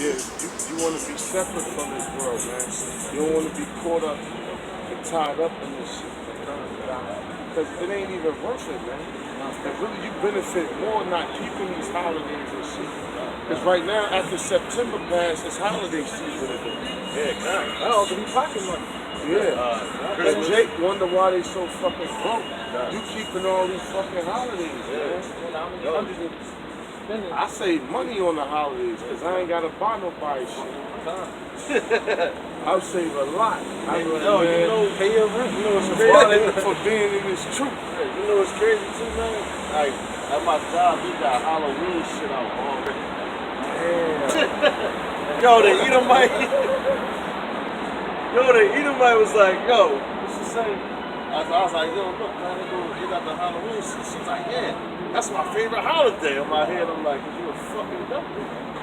Yeah, you want to be separate from this world, man. You don't want to be caught up and tied up in this shit. Because it ain't even worth it, man. And really, you benefit more not keeping these holidays and shit. Because right now, after September passed, it's holiday season again. Yeah, God. Oh, to be pocket money. Yeah. And Jake wonder why they so fucking broke. You keeping all these fucking holidays, man. I save money on the holidays because I ain't got to buy nobody shit. I'll save a lot. I mean, man, pay your rent. You know what's crazy for being in this truth. You know what's crazy too, man? Like, at my job, we got Halloween shit out already. Damn. Yo, the Edomite was like, yo, what's the same? I was like, yo, look, man, they got the Halloween shit. She's like, yeah, that's my favorite holiday. In my head, I'm like, you a fucking dummy.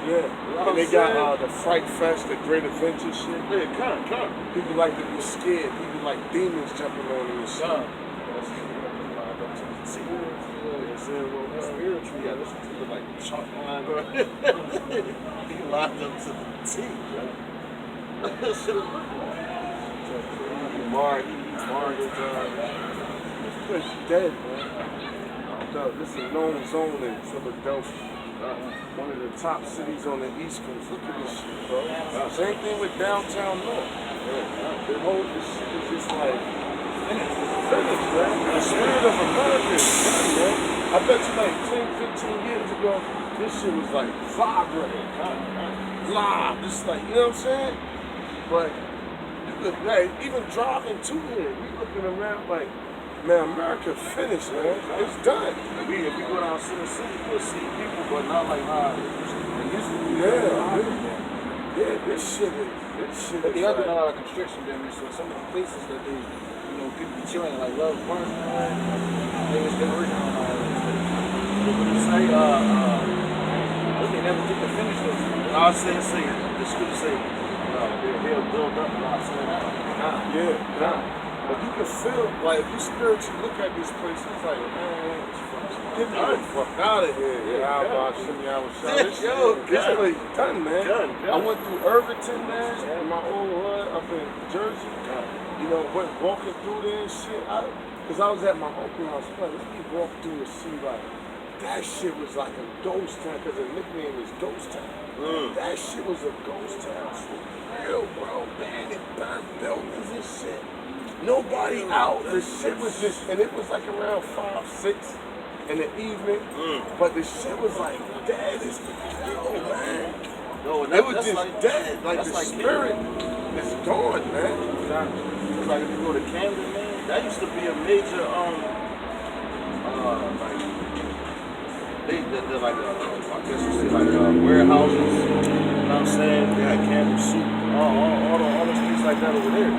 Yeah, you know and they got the Fright Fest, the Great Adventure shit. Yeah, come. People like to be scared. People like demons jumping on them and shit. Spiritually, yeah, this is like chalk line. He locked up to the T, bro. That shit is Mark is this place dead, man. No, this is a known zone in Philadelphia. One of the top cities on the East Coast. Look at this shit, bro. Same thing with downtown North. The whole this shit is just like finished, man. The spirit of America is dead, man. I bet you like 10, 15 years ago, this shit was like vibrating. Live, just like, you know what I'm saying? But you look like even driving to here, we looking around like, man, America finished, man. It's done. If we go down Center City, we'll see people, but not like how it used to be. Yeah, this shit is. But they are doing a lot of construction damage, so some of the places that they, people be chilling, like Love Park, they was still working on all this. They say, but they never get to finish those. I say, the script say, they'll build up and I'll say that. Yeah. But you can feel, like, if you spiritually look at these places, it's like, man, get me the fuck out of here. This place done, man. I went through Irvington, man, in my old hood up in Jersey. Went walking through there and shit. Because I was at my uncle's house. Like, let me walk through and see, like, that shit was like a ghost town, because the nickname is Ghost Town. That shit was a ghost town for real, bro. Man, it burned buildings and shit. Nobody out. The shit was just, and it was like around 5, 6 in the evening. But the shit was like dead as hell, man. It was just like, dead. Like the spirit is gone, man. It's like if you go to Camden, man, that used to be a major, they're like, I guess you say like warehouses. You know what I'm saying? They had Camden Soup, all the streets like that over there. You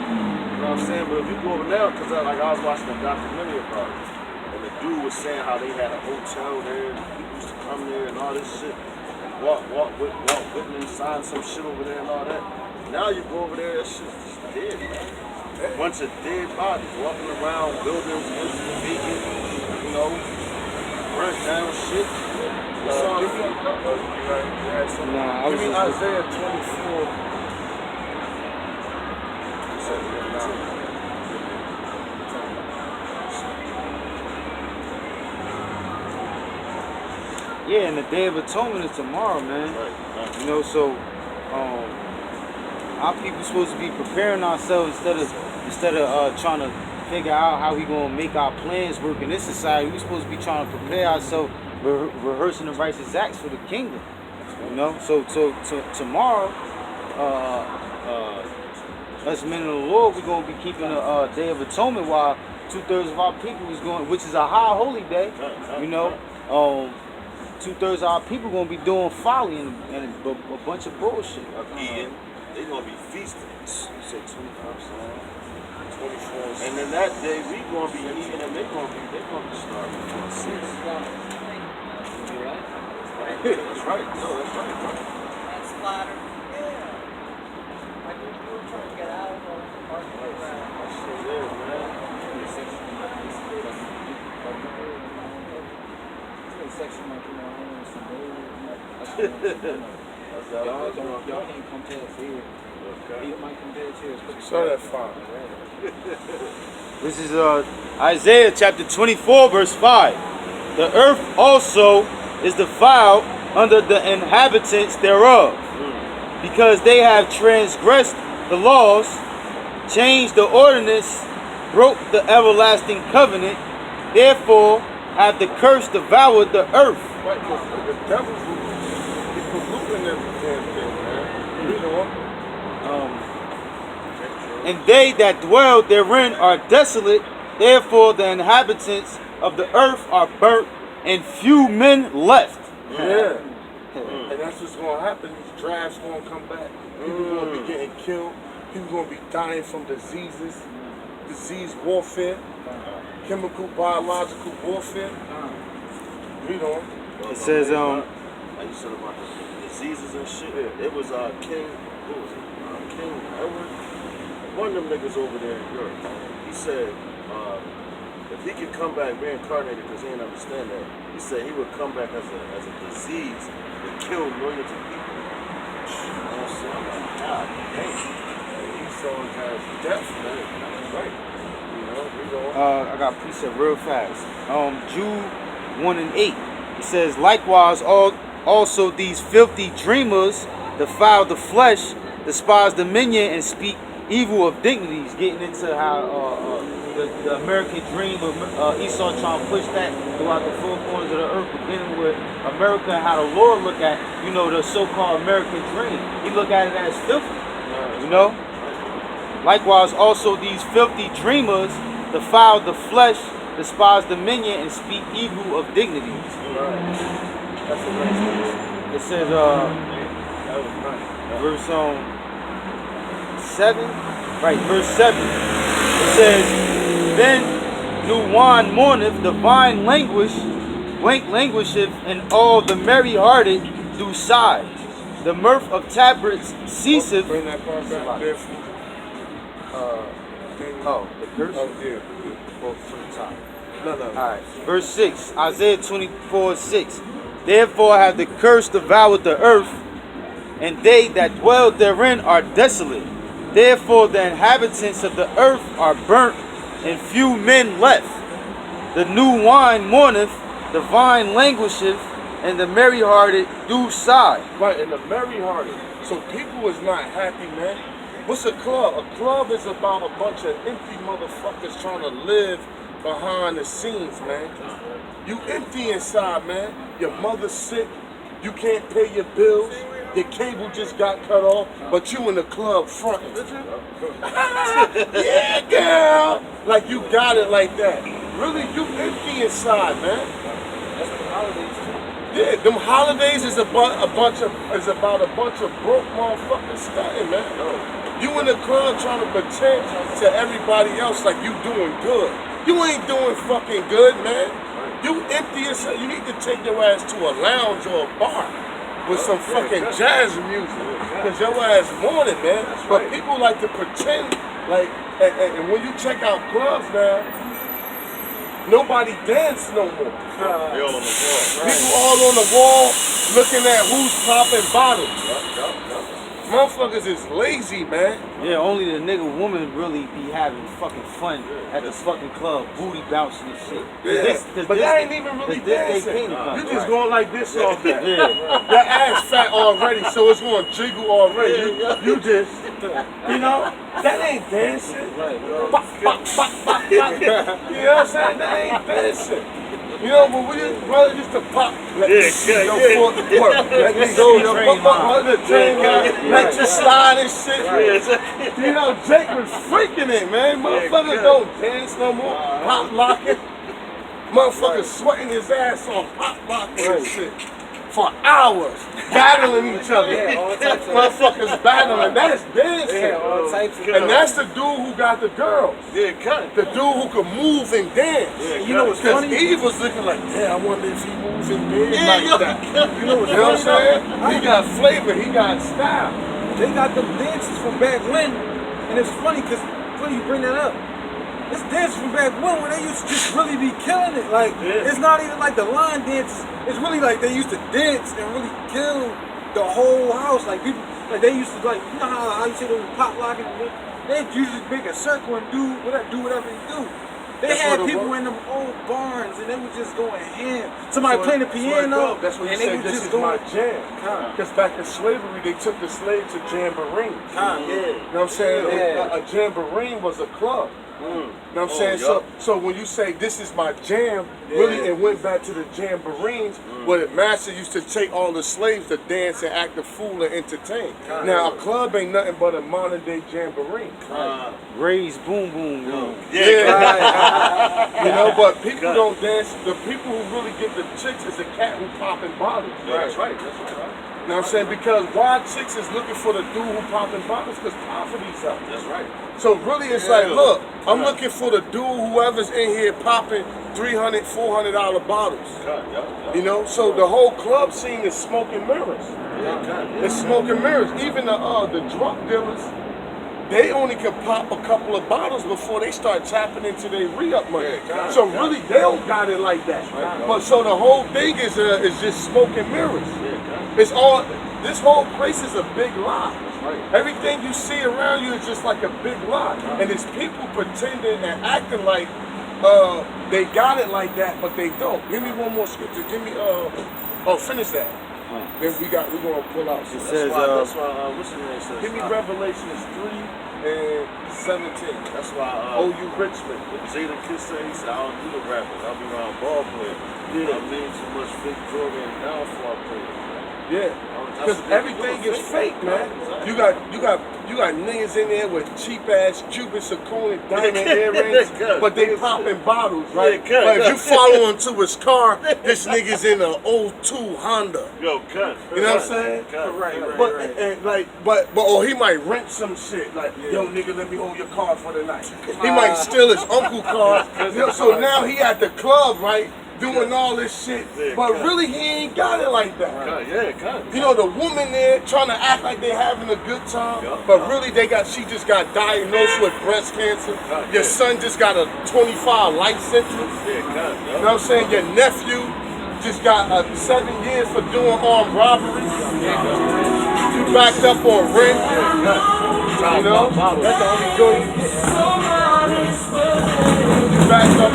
know what I'm saying? But if you go over there, because I was watching a documentary about it, and the dude was saying how they had a hotel there, and people used to come there and all this shit, walk with them, sign some shit over there and all that. Now you go over there, that shit's just dead, man. A bunch of dead bodies walking around, buildings empty, vacant, burnt down shit. Give me Isaiah 24. Yeah, and the Day of Atonement is tomorrow, man. Right. So our people supposed to be preparing ourselves instead of trying to figure out how we gonna make our plans work in this society. We supposed to be trying to prepare ourselves, rehearsing the righteous acts for the kingdom. So tomorrow, us men of the Lord, we're gonna be keeping a Day of Atonement while 2/3 of our people is going, which is a high holy day. 2/3 of our people gonna be doing folly and a bunch of bullshit. Eating, they gonna be feasting. You say 25%, 24. And then that day we gonna be eating, and they gonna be starving. That's right. No, that's right, bro. That's flatter. Yeah. Like we were trying to get out of the parking lot. That shit is, man. Section like, That's Y'all can't compare it here. You might compare it here. So that fine. This is Isaiah chapter 24, verse 5. The earth also is defiled under the inhabitants thereof, because they have transgressed the laws, changed the ordinance, broke the everlasting covenant. Therefore have the curse devoured the earth. Right, the devil's polluting every damn thing, man. You know? And they that dwell therein are desolate. Therefore the inhabitants of the earth are burnt, and few men left. Yeah. And that's what's going to happen. These drafts going to come back. People going to be getting killed. People going to be dying from diseases, disease warfare, chemical, biological warfare. You know. It says, like you said about the diseases and shit. It was King, who was it? King Edward. One of them niggas over there in Europe. He said, if he could come back reincarnated, because he didn't understand that, he said he would come back as a disease that killed millions of people. I'm like, God damn. Esau has death, man. That's right. You know. I got a precept real fast. Jude 1 and 8. It says, likewise also these filthy dreamers defile the flesh, despise dominion, and speak evil of dignities. Getting into how the American dream of Esau trying to push that throughout the four corners of the earth, beginning with America and how the Lord look at, the so-called American dream. He look at it as filthy, Likewise, also these filthy dreamers defile the flesh, despise dominion, and speak evil of dignities. That's a nice thing. It says, That was nice. verse 7, right, verse 7. It says, then new wine mourneth, the vine languisheth, and all the merry-hearted do sigh. The mirth of tabrets ceaseth. Bring that part back there from The curse? Oh, yeah. From the top. No. Alright, verse 6, Isaiah 24:6. Therefore have the curse devoured the earth, and they that dwell therein are desolate. Therefore the inhabitants of the earth are burnt, and few men left. The new wine mourneth, the vine languisheth, and the merry-hearted do sigh. Right, and the merry-hearted. So people is not happy, man. What's a club? A club is about a bunch of empty motherfuckers trying to live behind the scenes, man. You empty inside, man. Your mother's sick. You can't pay your bills. Your cable just got cut off, but you in the club fronting. Yeah, girl. Like you got it like that. Really, you empty inside, man. That's the holidays too. Yeah, them holidays is about a bunch of broke motherfuckers stunting, man. You in the club trying to pretend to everybody else like you doing good. You ain't doing fucking good, man. You empty yourself. You need to take your ass to a lounge or a bar with some fucking jazz music, cause your ass want it, man. But people like to pretend like, and when you check out clubs now, nobody dance no more. They all on the wall. People all on the wall looking at who's popping bottles. Motherfuckers is lazy, man. Yeah, only the nigga woman really be having fucking fun at the fucking club, booty bouncing and shit. Yeah, but that ain't even really dancing. You just going like this all day. Your ass fat already, so it's going to jiggle already. You just, that ain't dancing. Bop, bop, bop, bop, bop. You know what I'm saying? That ain't dancing. But we just rather just to pop. Let me see your footwork. Let me see your let you slide and shit. Jake was freaking it, man. Motherfuckers don't dance no more. Pop locking. Motherfuckers sweating his ass off, pop locking and shit. For hours, battling each other. Motherfuckers battling. That's dancing. And that's the dude who got the girls. The dude who could move and dance. What's funny? Because Eve was looking like, damn, I wonder if he moves and dance like that. You know what I'm saying? He got flavor. He got style. They got them dances from back when. And it's funny because when you bring that up, it's dances from back when they used to just really be killing it. Like, it's not even like the line dances. It's really like they used to dance and really kill the whole house. Like people, like they used to like, you know how you say they would pop lock it. They usually make a circle and do whatever they do. They had people in them old barns and they were just going ham. Somebody playing the piano. That's what you and they say. were This just is going. my jam. Because back in slavery, they took the slaves to jamborees. Yeah. You know what I'm saying? Yeah. A jamboree was a club. You know what I'm saying? So when you say this is my jam, really it went back to the jamborees where the master used to take all the slaves to dance and act a fool and entertain. Now a club ain't nothing but a modern day jamboree. Raise boom boom boom. Yeah. You know, but people don't dance. The people who really get the chicks is the cat who popping bottles. That's right. That's right. You know what I'm saying? Because why chicks is looking for the dude who popping bottles? Because poverty's up. That's right. So really it's like, look, I'm looking for the dude, whoever's in here popping $300, $400 bottles. You know, so the whole club scene is smoke and mirrors. It's smoke and mirrors. Even the drug dealers, they only can pop a couple of bottles before they start tapping into their re-up money. So really, they don't got it like that. But so the whole thing is just smoke and mirrors. It's all. This whole place is a big lie. Everything you see around you is just like a big lie, and it's people pretending and acting like they got it like that, but they don't. Give me one more scripture. Give me finish that. Then we're gonna pull out. It says That's why what's the name says? Give me Revelations 3:17. That's why O.U. Richmond. Jada Kiss said, he said, I don't do the rapping. I'll be around ball players. I mean too much fake drug and downfall players. Yeah, because everything is fake, man. You got niggas in there with cheap ass Cuban zirconia diamond earrings, but they popping bottles, right? But if you follow him to his car, this nigga's in an 02 Honda. Yo, cut. You know what I'm saying? Right. But or he might rent some shit like, yo nigga, let me hold your car for the night. He might steal his uncle's car. So now he at the club, right? Doing all this shit, but really he ain't got it like that. You know, the woman there trying to act like they having a good time, but really she just got diagnosed with breast cancer. Your son just got a 25 life sentence. You know what I'm saying? Your nephew just got 7 years for doing armed robbery. You backed up on rent. You know? That's the only joy you get. You backed up.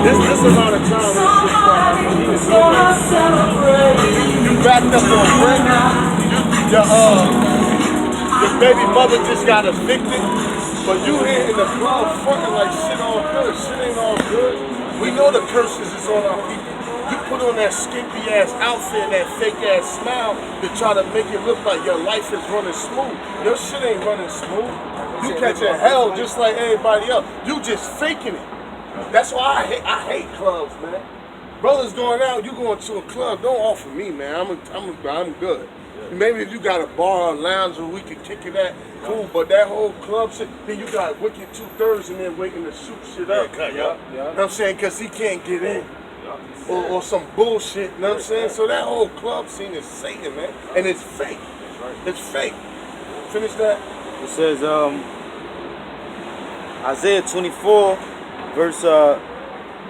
This amount of time you backed up on rent. Your baby mother just got evicted, but you here in the club fronting like shit all good. Shit ain't all good. We know the curses is on our people. You put on that skimpy ass outfit and that fake ass smile to try to make it look like your life is running smooth. Your shit ain't running smooth. You catching hell just like everybody else. You just faking it. That's why I hate clubs, man. Brothers going out, you going to a club, don't offer me, man. I'm good. Maybe if you got a bar or lounge where we can kick it at, cool. But that whole club shit, then you got Wicked 2/3 and then waiting to shoot shit up. You know what I'm saying? Because he can't get in. Or some bullshit, you know what I'm saying? So that whole club scene is Satan, man. And it's fake. It's fake. Finish that. It says Isaiah 24, verse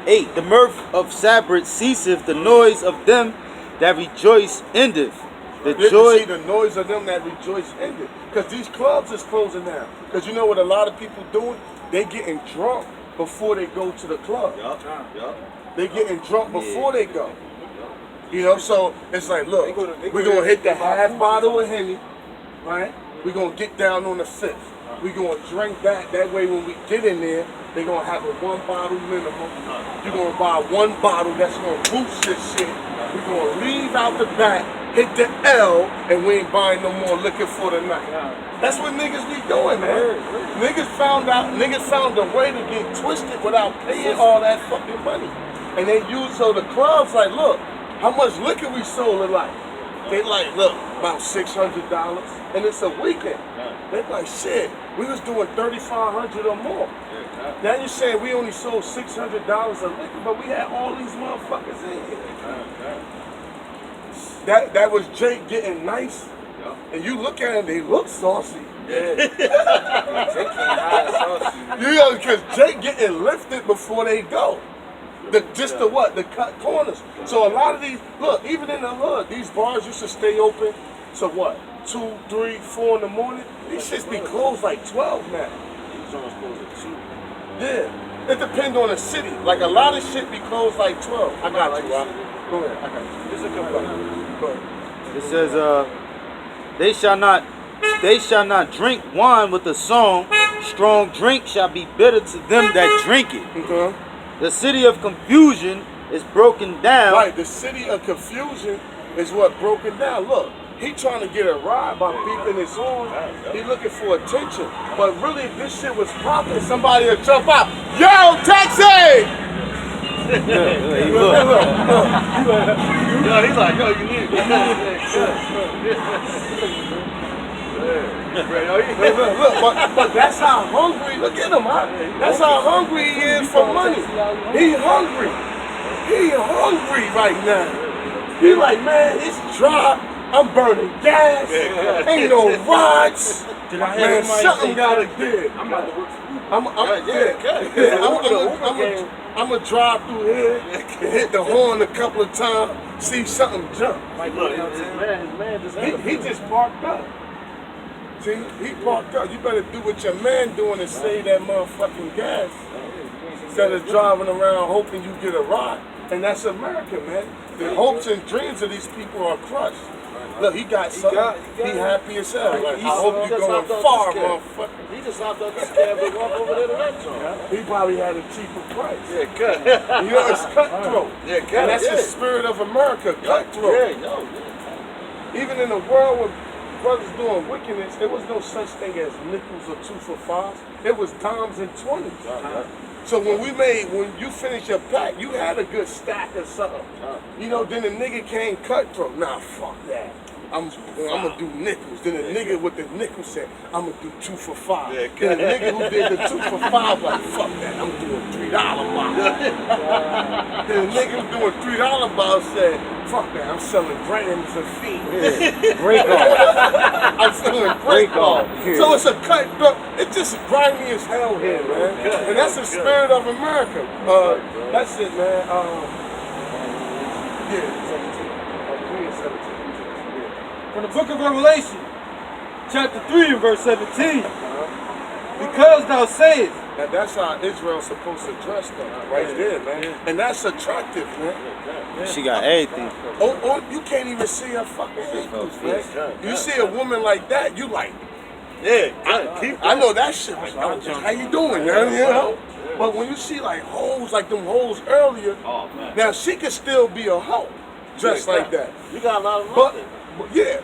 8. The mirth of Sabbath ceaseth, the noise of them that rejoice endeth. The joy. See, the noise of them that rejoice ended. Because these clubs is closing down. Because you know what a lot of people doing? They getting drunk before they go to the club. They getting drunk before they go. You know, so it's like, look, we're going to hit the half bottle of Henny, right? We're going to get down on the fifth. We're going to drink that. That way when we get in there, they're going to have a 1 bottle minimum. You're going to buy 1 bottle that's going to boost this shit. We're going to leave out the back, hit the L, and we ain't buying no more liquor for the night. That's what niggas be doing, man. Niggas found a way to get twisted without paying all that fucking money. And they use, so the clubs like, look, how much liquor we sold tonight? They like, look, about $600, and it's a weekend. They like, shit, we was doing $3,500 or more. Now you're saying we only sold $600 of liquor, but we had all these motherfuckers in here. That was Jake getting nice, and you look at them, they look saucy. You know, because Jake getting lifted before they go. Just the what? The cut corners. So a lot of these, look, even in the hood, these bars used to stay open to what? 2, 3, 4 in the morning. These shits be closed like 12 now. These almost closed at 2. Yeah. It depends on the city. Like a lot of shit be closed like 12. I got you, Rob. Go ahead. I got you. This is a good one. Go ahead. It says, they shall not drink wine with a song. Strong drink shall be bitter to them that drink it. Okay. The city of confusion is broken down. Right, the city of confusion is what broken down. Look, he trying to get a ride by beeping his horn. He looking for attention. But really, if this shit was popping, somebody would jump out. Yo, taxi! Look. Yo, he's like, yo, you need Look, but that's how hungry, look at him, huh? That's how hungry he is for money. He hungry. He hungry right now. He like, man, it's dry. I'm burning gas. Ain't no rides. Man, something gotta give. I'm about to work for you. I'm gonna drive through here and hit the horn a couple of times, see something jump. Like, look, his man just He just parked up. See, he parked up. You better do what your man doing and save that motherfucking gas instead of driving around hoping you get a ride. And that's America, man. The hopes and dreams of these people are crushed. Look, he got something. He happy as hell. Like, I hope you going far, motherfucker. He just hopped out this cab and walked over there to that joint. He probably had a cheaper price. Yeah, cut. You know, it's cutthroat. Yeah, cut. And that's the spirit of America, cutthroat. Yeah. Even in the world when brothers doing wickedness, there was no such thing as nickels or 2 for 5s. It was dimes and 20s. So when you finish your pack, you had a good stack or something. You know, then the nigga came cutthroat. Nah, fuck that. I'm gonna do nickels. Then the nigga with the nickel said, I'm gonna do 2 for 5. Yeah, then the nigga who did the 2 for 5 like, fuck that, I'm doing $3 bottles. Then the nigga who doing $3 bottles said, fuck that, I'm selling grams of feed. Yeah. Break off. I'm selling break off. So it's a cutthroat. It's just grimy as hell here, man. And that's the spirit of America. That's it, man. Yeah, 17. 3 and 17. From the book of Revelation, chapter 3 and verse 17. Because thou sayest. And that's how Israel's supposed to dress, though, right there, man. And that's attractive, man. She got everything. Oh, you can't even see her fucking ankles, man. You see a woman like that, you like, I know that shit. Like, yo, how you doing, man? You know? But when you see like hoes, like them hoes earlier, now she could still be a hoe, dressed like that. You got a lot of money.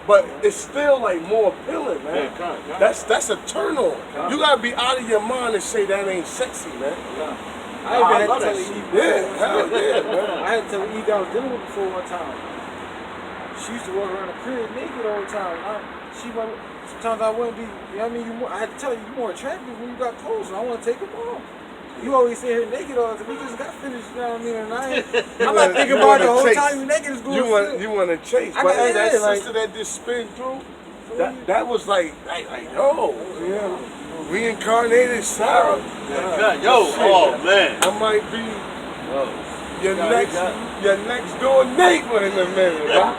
But it's still like more appealing, man. That's a turn on. You gotta be out of your mind and say that ain't sexy, man. I even had to tell Eve. Yeah, hell yeah, man. I had to tell Eve I was dealing with before one time. She used to walk around the crib naked all the time. Sometimes I wouldn't be, you know what I mean? I had to tell you, you're more attractive when you got clothes, and I want to take them off. You always see her naked all the time. We just got finished, you know what I mean? And I'm not thinking about it the whole time you naked is going You want to chase. But hey, that sister that just spin through, that was like, yo, yeah, reincarnated Sarah. Oh man. I might be your next door neighbor in a minute, right?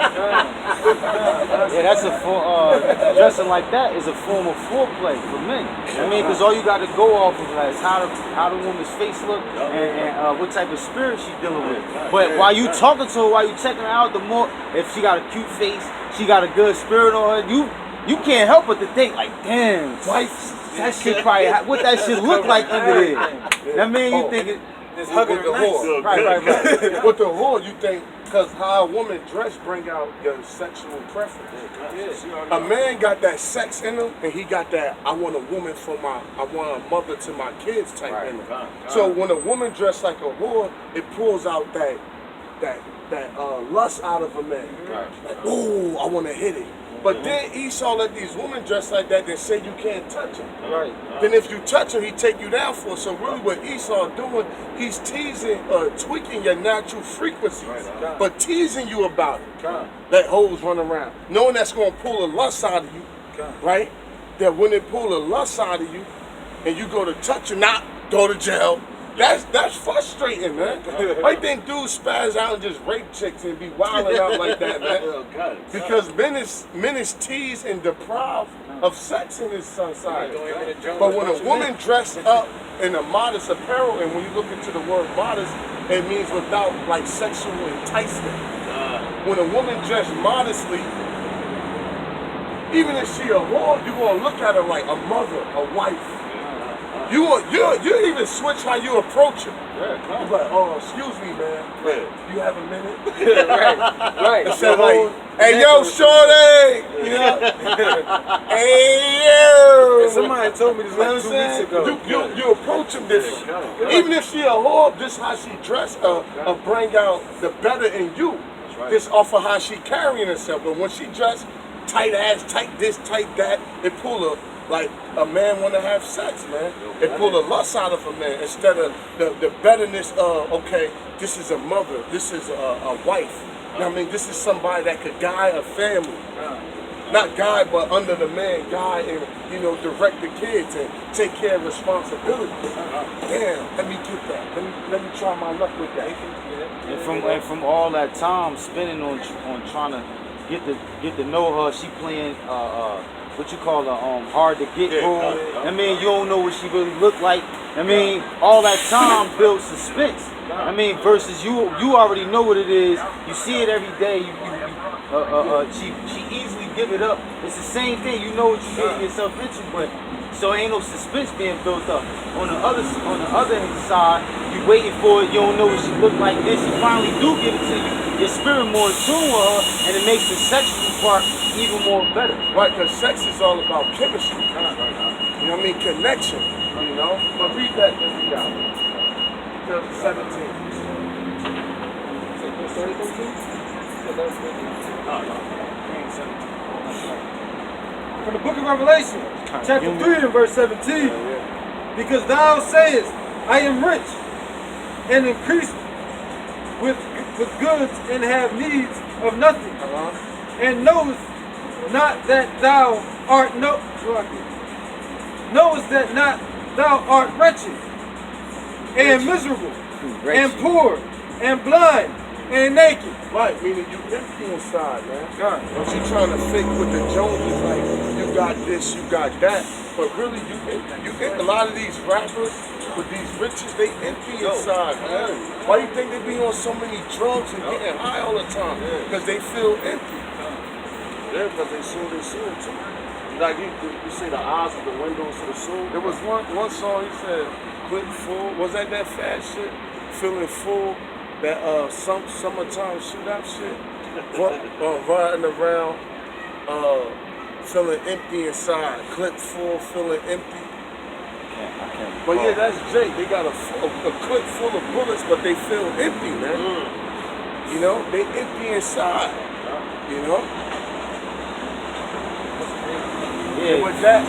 Yeah, that's dressing like that is a form of foreplay for men. I mean, because all you got to go off of is how the woman's face look and what type of spirit she's dealing with. But while you talking to her, while you checking her out, the more, if she got a cute face, she got a good spirit on her, you can't help but to think like, damn, that shit probably, what that shit look like under there. I mean, you thinking, With the whore. Right. With the whore, you think, because how a woman dress bring out your sexual preference. A man got that sex in him, and he got that, I want a woman I want a mother to my kids type in him. So when a woman dressed like a whore, it pulls out that lust out of a man. Like, ooh, I want to hit it. But then Esau let these women dress like that, they say you can't touch her. Then if you touch her, he take you down for it. So really what Esau doing, he's teasing, tweaking your natural frequencies, but teasing you about it. That hoes run around. Knowing that's going to pull a lust out of you, right? That when it pull a lust out of you, and you go to touch her, not go to jail, That's frustrating, man. I think dudes spaz out and just rape chicks and be wilding out like that, man. Because men is teased and deprived of sex in this society. But when a woman dressed up in a modest apparel, and when you look into the word modest, it means without like sexual enticement. When a woman dressed modestly, even if she a whore, you gonna look at her like a mother, a wife. You even switch how you approach her. Yeah, you're like, oh, excuse me, man. You have a minute? Right. Instead of like, hey, yo, shorty. You know? Hey, yo. Somebody told me this like 2 weeks ago. You approach him different. Even if she a whore, this how she dress, bring out the better in you. This off of how she carrying herself. But when she dress tight ass, tight this, tight that, it pull her. Like a man want to have sex, man. It pull the lust out of a man instead of the betterness of, okay, this is a mother, this is a wife. You know what I mean? This is somebody that could guide a family. Not guide, but under the man, guide and, you know, direct the kids and take care of responsibilities. Damn, let me get that. Let me try my luck with that. And from all that time spending on trying to get to know her, she playing what you call a hard to get role. I mean, you don't know what she really look like. I mean, all that time builds suspense. I mean, versus you already know what it is. You see it every day. She easily give it up. It's the same thing. You know what you're getting yourself into, but so ain't no suspense being built up. On the other side, you waiting for it. You don't know what she look like. Then she finally do give it to you. Your spirit more in tune with her, and it makes the sexual part even more better. Right, because sex is all about chemistry. You know what I mean? Connection. You know? But read that this week out. 17. From the book of Revelation, chapter 3 and verse 17. Because thou sayest, I am rich and increased with goods and have needs of nothing, and knowest not that thou art knowest that not thou art wretched and miserable and poor and blind and naked. Right, meaning you empty inside, man. Don't you trying to fake with the Joneses, like you got this, you got that, but really you empty. A lot of these rappers with these riches, they empty inside, man. Why you think they be on so many drugs and getting high all the time? Because they feel empty. Yeah, because they sold their soul too. Like you say the eyes are the windows to the soul. There was one song he said, "Quit full." Was that fat shit? Feeling full. That summertime shootout shit. Riding around, feeling empty inside. Clip full, feeling empty. But yeah, that's Jake. They got a clip full of bullets, but they feel empty, man. You know, they empty inside. You know. Yeah. And with that,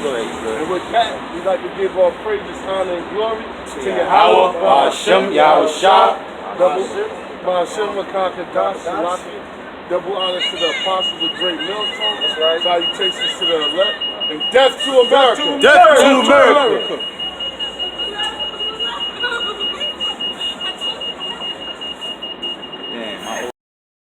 go ahead. And with that, we like to give all praises, honor, and glory to Yahweh, Hashem, Yahushua, double honors to the apostles of great Millstone. Salutations to the elect. And death to America. Death to America.